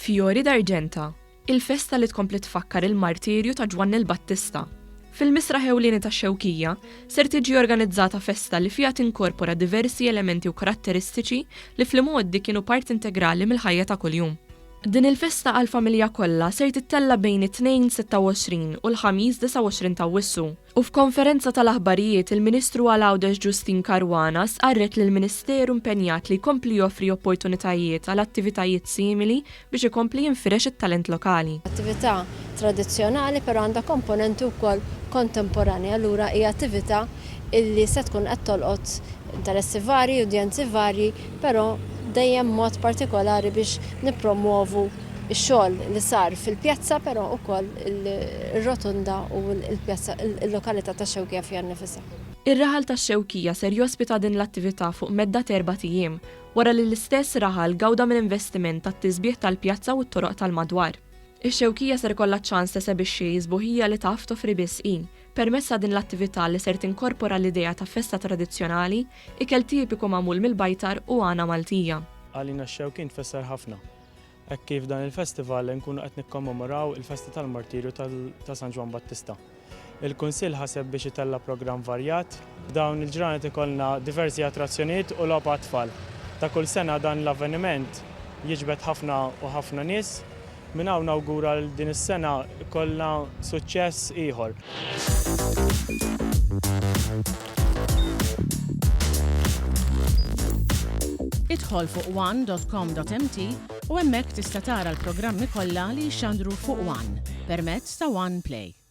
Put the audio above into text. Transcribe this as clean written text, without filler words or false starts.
Fiori d'Arġenta, il-festa li tkompli tfakkar il-martirju ta' Ġwann il-Battista. Fil-Misraħ Ewlieni tax-Xewkija ser tiġi organizzata festa li fiha tinkorpora diversi elementi u karatteristiċi li fl-modi kienu part integrali mill-ħajja ta' kuljum. Din il-festa għall-familja kollha ser tittella bejn it-2-26 u l-ħamis 29 ta' Awwissu. U f'konferenza tal-aħbarijiet il-Ministru għal-Għawdex Ġustin Karwana sqarret li l-Ministeru impenjat li jkompli joffri opportunitajiet għal attivitajiet simili biex ikompli jinfirex it-talent lokali. Attività tradizzjonali però għandha komponenti wkoll kontemporanja, allura hija attività illi se tkun qed tolqot interessi varji, udjenzi varji, però dejjem mod partikolari biex nippromovu x-xogħol li sar fil-pjazza, però wkoll ir-rotunda u l-pjazza il-lokalità tax-Xewkija fiha nnifisha. Ir-raħal tax-Xewkija ser jospita din l-attività fuq medda ta' 4 ijiem wara li l-istess raħal gawda mill-investiment tat-tisbieħ tal-pjazza u t-toroq tal-madwar. Ix-Xewkija ser kollha ċans tesebixxi żbuħija li taf toffri bisqin permezz din l-attività li ser tinkorpora l-idea ta' festa tradizzjonali, ikel tipiku magħmul mill-bajtar u għana Maltija. Għalina x-Xewkien tfisser ħafna. Hekk kif dan il-festival nkunu qed nikkommemoraw il-festa tal-martirju ta' San Ġwann Battista. Il-Kunsill ħaseb biex itella programm varjat, dawn il-ġranet ikollna diversi attrazzjonijiet u logħba tfal. Ta' kull sena dan l-avveniment jiġbed ħafna u ħafna nies. Min hawn nawgura l din is-sena kollha suċċess ieħor. Idħol fuq one.com.mt u hemmhekk tista' tara l-programmi kollha li jxandru fuq One permezz ta' One Play.